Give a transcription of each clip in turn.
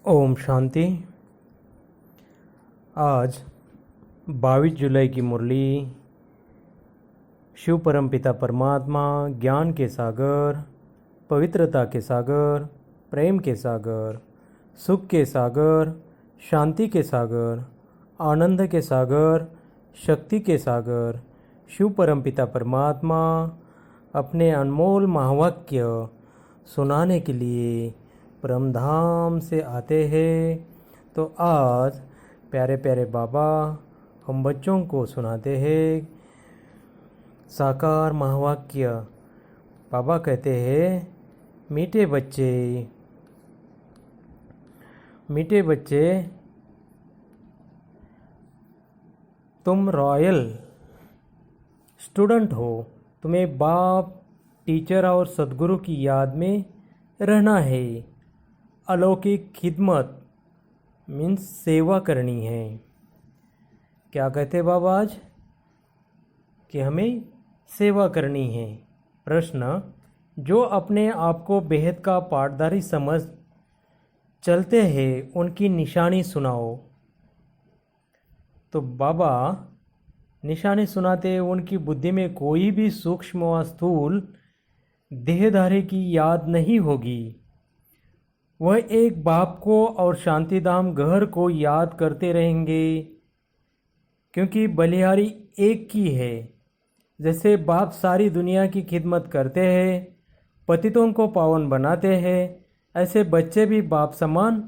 ओम शांति। आज 22 जुलाई की मुरली शिव परमपिता परमात्मा ज्ञान के सागर, पवित्रता के सागर, प्रेम के सागर, सुख के सागर, शांति के सागर, आनंद के सागर, शक्ति के सागर शिव परमपिता परमात्मा अपने अनमोल महावाक्य सुनाने के लिए परमधाम से आते हैं। तो आज प्यारे प्यारे बाबा हम बच्चों को सुनाते हैं साकार महावाक्य। बाबा कहते हैं, मीठे बच्चे, मीठे बच्चे, तुम रॉयल स्टूडेंट हो। तुम्हें बाप, टीचर और सदगुरु की याद में रहना है। अलौकिक खिदमत मीन्स सेवा करनी है। क्या कहते बाबा आज? कि हमें सेवा करनी है। प्रश्न, जो अपने आप को बेहद का पाठधारी समझ चलते हैं उनकी निशानी सुनाओ। तो बाबा निशानी सुनाते उनकी बुद्धि में कोई भी सूक्ष्म व स्थूल देहधारी की याद नहीं होगी। वह एक बाप को और शांतिधाम घर को याद करते रहेंगे, क्योंकि बलिहारी एक की है। जैसे बाप सारी दुनिया की खिदमत करते हैं, पतितों को पावन बनाते हैं, ऐसे बच्चे भी बाप समान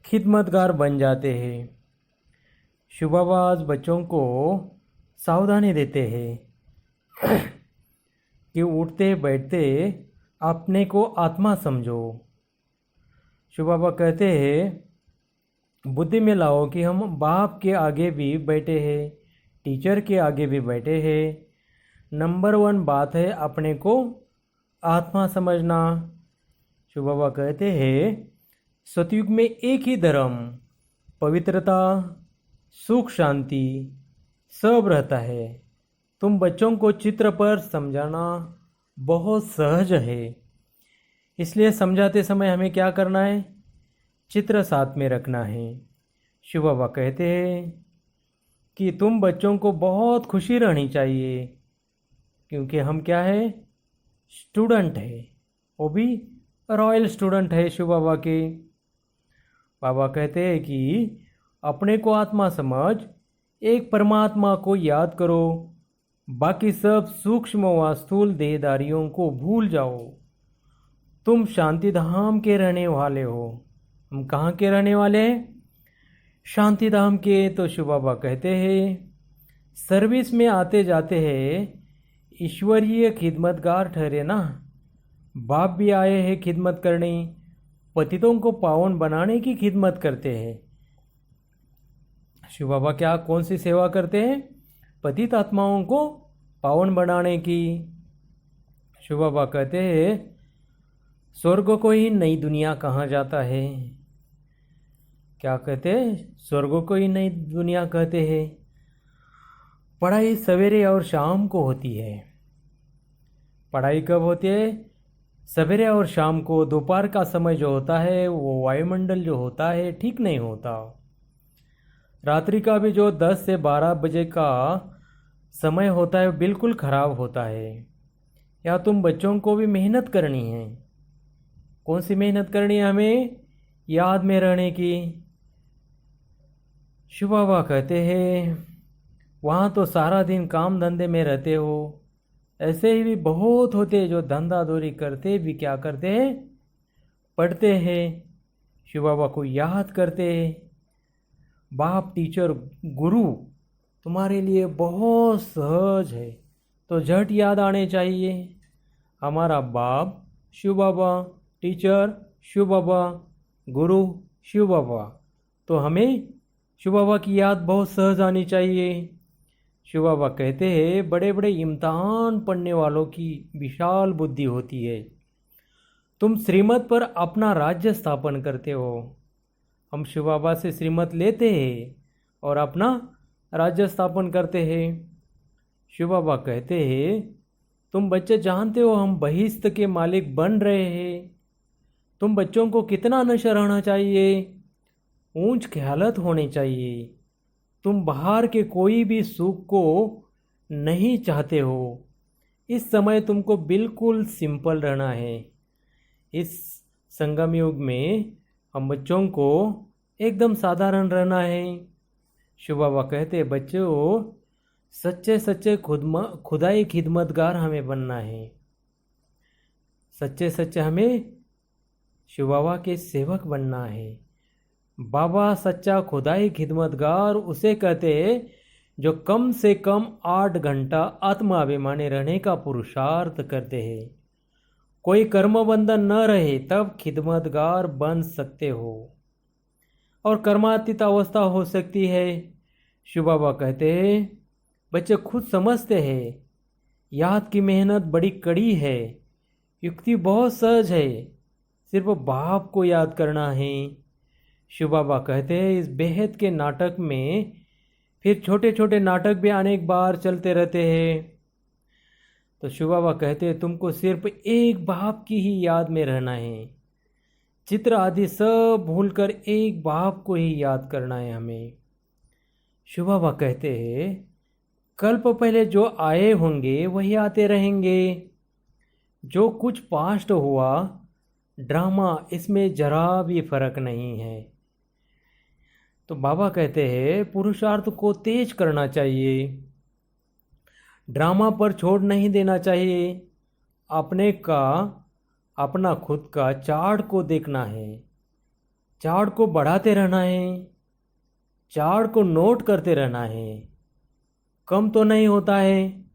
खिदमतगार बन जाते हैं। शुभावाज बच्चों को सावधानी देते हैं कि उठते बैठते अपने को आत्मा समझो। शिव बाबा कहते हैं, बुद्धि में लाओ कि हम बाप के आगे भी बैठे हैं, टीचर के आगे भी बैठे हैं। नंबर 1 बात है अपने को आत्मा समझना। शिव बाबा कहते हैं, सतयुग में एक ही धर्म, पवित्रता, सुख, शांति सब रहता है। तुम बच्चों को चित्र पर समझाना बहुत सहज है, इसलिए समझाते समय हमें क्या करना है? चित्र साथ में रखना है। शिव बाबा कहते हैं कि तुम बच्चों को बहुत खुशी रहनी चाहिए, क्योंकि हम क्या है? स्टूडेंट है, वो भी रॉयल स्टूडेंट है शिव बाबा के। बाबा कहते हैं कि अपने को आत्मा समझ, एक परमात्मा को याद करो, बाकी सब सूक्ष्म व स्थूल देहधारियों को भूल जाओ। तुम शांतिधाम के रहने वाले हो। हम कहाँ के रहने वाले हैं? शांतिधाम के। तो शिव बाबा कहते हैं, सर्विस में आते जाते हैं, ईश्वरीय खिदमतगार ठहरे ना। बाप भी आए हैं खिदमत करने, पतितों को पावन बनाने की खिदमत करते हैं। शिव बाबा क्या कौन सी सेवा करते हैं? पतित आत्माओं को पावन बनाने की। शिव बाबा कहते हैं, स्वर्ग को ही नई दुनिया कहा जाता है। क्या कहते हैं? स्वर्ग को ही नई दुनिया कहते हैं। पढ़ाई सवेरे और शाम को होती है। पढ़ाई कब होती है? सवेरे और शाम को। दोपहर का समय जो होता है वो वायुमंडल जो होता है ठीक नहीं होता। रात्रि का भी जो 10 से 12 बजे का समय होता है बिल्कुल खराब होता है। या तुम बच्चों को भी मेहनत करनी है। कौन सी मेहनत करनी है? हमें याद में रहने की। शिव बाबा कहते हैं, वहाँ तो सारा दिन काम धंधे में रहते हो। ऐसे ही भी बहुत होते जो धंधा दौरी करते भी क्या करते हैं? पढ़ते हैं, शिव बाबा को याद करते हैं। बाप, टीचर, गुरु तुम्हारे लिए बहुत सहज है, तो झट याद आने चाहिए। हमारा बाप शिव बाबा, टीचर शिव बाबा, गुरु शिव बाबा, तो हमें शिव बाबा की याद बहुत सहज आनी चाहिए। शिव बाबा कहते हैं, बड़े बड़े इम्तिहान पढ़ने वालों की विशाल बुद्धि होती है। तुम श्रीमत पर अपना राज्य स्थापन करते हो। हम शिव बाबा से श्रीमत लेते हैं और अपना राज्य स्थापन करते हैं। शिव बाबा कहते हैं, तुम बच्चे जानते हो हम बहिश्त के मालिक बन रहे हैं। तुम बच्चों को कितना नशा रहना चाहिए, ऊंच ख्यालत होनी चाहिए। तुम बाहर के कोई भी सुख को नहीं चाहते हो। इस समय तुमको बिल्कुल सिंपल रहना है। इस संगम युग में हम बच्चों को एकदम साधारण रहना है। शिव बाबा कहते बच्चों, सच्चे सच्चे खुदाई खिदमतगार हमें बनना है। सच्चे सच्चे हमें शिव बाबा के सेवक बनना है। बाबा सच्चा खुदाई खिदमतगार उसे कहते हैं जो कम से कम 8 घंटा आत्माभिमानी रहने का पुरुषार्थ करते हैं। कोई कर्म बंधन न रहे तब खिदमतगार बन सकते हो और कर्मातीत अवस्था हो सकती है। शिव बाबा कहते हैं बच्चे खुद समझते हैं याद की मेहनत बड़ी कड़ी है, युक्ति बहुत सहज है, सिर्फ बाप को याद करना है। शिव बाबा कहते हैं इस बेहद के नाटक में फिर छोटे छोटे नाटक भी अनेक बार चलते रहते हैं। तो शिव बाबा कहते हैं तुमको सिर्फ एक बाप की ही याद में रहना है। चित्र आदि सब भूलकर एक बाप को ही याद करना है हमें। शिव बाबा कहते हैं कल्प पहले जो आए होंगे वही आते रहेंगे। जो कुछ पास्ट हुआ ड्रामा, इसमें जरा भी फर्क नहीं है। तो बाबा कहते हैं पुरुषार्थ को तेज करना चाहिए, ड्रामा पर छोड़ नहीं देना चाहिए। अपना खुद का चार्ट को देखना है, चार्ट को बढ़ाते रहना है, चार्ट को नोट करते रहना है। कम तो नहीं होता है,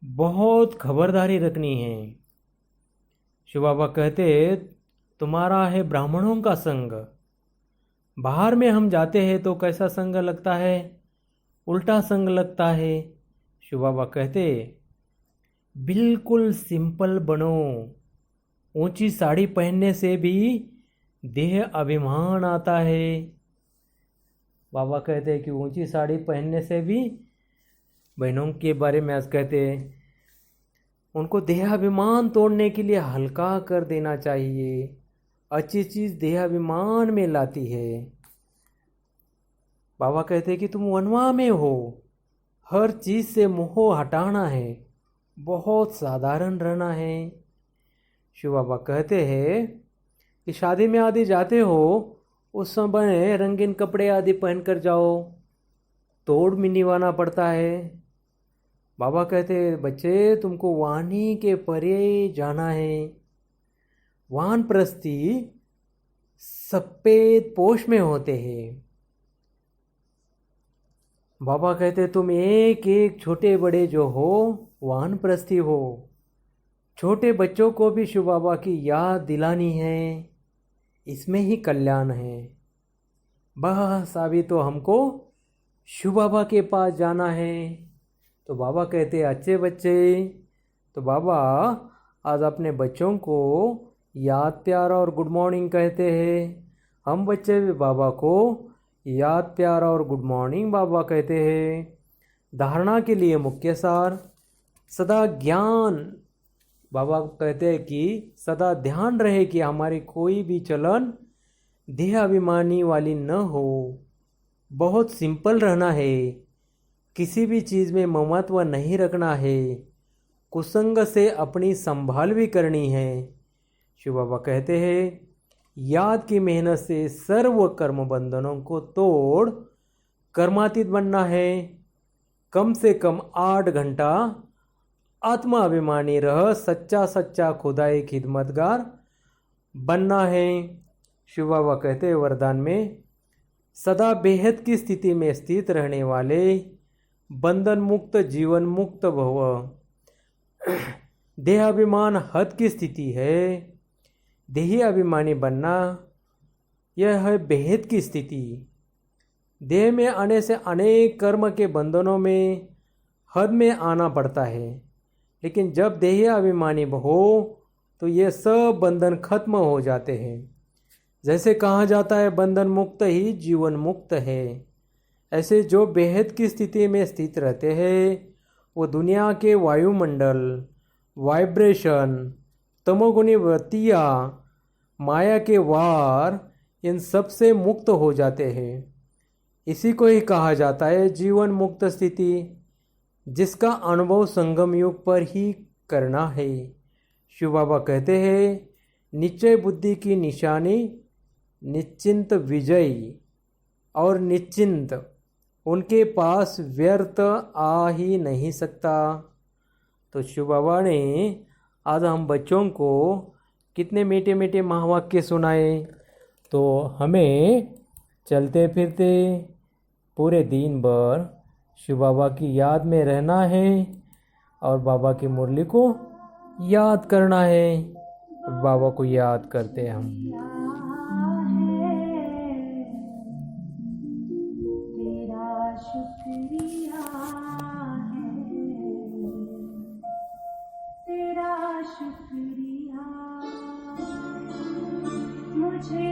बहुत खबरदारी रखनी है। शिव बाबा कहते तुम्हारा है ब्राह्मणों का संग। बाहर में हम जाते हैं तो कैसा संग लगता है, उल्टा संग लगता है। शिव बाबा कहते बिल्कुल सिंपल बनो। ऊंची साड़ी पहनने से भी देह अभिमान आता है। बाबा कहते हैं कि ऊंची साड़ी पहनने से भी, बहनों के बारे में आज कहते हैं उनको देहाभिमान तोड़ने के लिए हल्का कर देना चाहिए। अच्छी चीज़ देहाभिमान में लाती है। बाबा कहते हैं कि तुम वनवा में हो, हर चीज़ से मोह हटाना है, बहुत साधारण रहना है। शिव बाबा कहते हैं कि शादी में आदि जाते हो उस समय रंगीन कपड़े आदि पहनकर जाओ, तोड़ भी निभाना पड़ता है। बाबा कहते हैं बच्चे तुमको वाणी के परे जाना है। वानप्रस्थी सफेद पोष में होते हैं। बाबा कहते तुम एक एक छोटे बड़े जो हो वानप्रस्थी हो। छोटे बच्चों को भी शिव बाबा की याद दिलानी है, इसमें ही कल्याण है। बस अभी तो हमको शिव बाबा के पास जाना है। तो बाबा कहते हैं अच्छे बच्चे, तो बाबा आज अपने बच्चों को याद प्यार और गुड मॉर्निंग कहते हैं। हम बच्चे भी बाबा को याद प्यार और गुड मॉर्निंग बाबा कहते हैं। धारणा के लिए मुख्य सार सदा ज्ञान। बाबा कहते हैं कि सदा ध्यान रहे कि हमारी कोई भी चलन देह अभिमानी वाली न हो। बहुत सिंपल रहना है, किसी भी चीज़ में ममत्व नहीं रखना है। कुसंग से अपनी संभाल भी करनी है। शिव बाबा कहते हैं याद की मेहनत से सर्व कर्म बंधनों को तोड़ कर्मातीत बनना है। कम से कम 8 घंटा आत्मा अभिमानी रह सच्चा सच्चा खुदाई खिदमतगार बनना है। शिव बाबा कहते हैं वरदान में सदा बेहद की स्थिति में स्थित रहने वाले बंधन मुक्त जीवन मुक्त भव। देहाभिमान हद की स्थिति है। देही अभिमानी बनना यह है बेहद की स्थिति। देह में आने से अनेक कर्म के बंधनों में हद में आना पड़ता है, लेकिन जब देही अभिमानी हो तो ये सब बंधन खत्म हो जाते हैं। जैसे कहा जाता है बंधन मुक्त ही जीवन मुक्त है, ऐसे जो बेहद की स्थिति में स्थित रहते हैं वो दुनिया के वायुमंडल, वाइब्रेशन, तमोगुणी वृत्तियाँ, माया के वार इन सब से मुक्त हो जाते हैं। इसी को ही कहा जाता है जीवन मुक्त स्थिति, जिसका अनुभव संगम युग पर ही करना है। शिव बाबा कहते हैं, निश्चय बुद्धि की निशानी निश्चिंत विजयी और निश्चिंत, उनके पास व्यर्थ आ ही नहीं सकता। तो शिव बाबा ने आज हम बच्चों को कितने मीठे मीठे महावाक्य सुनाए। तो हमें चलते फिरते पूरे दिन भर शिव बाबा की याद में रहना है और बाबा की मुरली को याद करना है। बाबा को याद करते हैं हम। तेरा शुक्रिया है, तेरा शुक्रिया, मुझे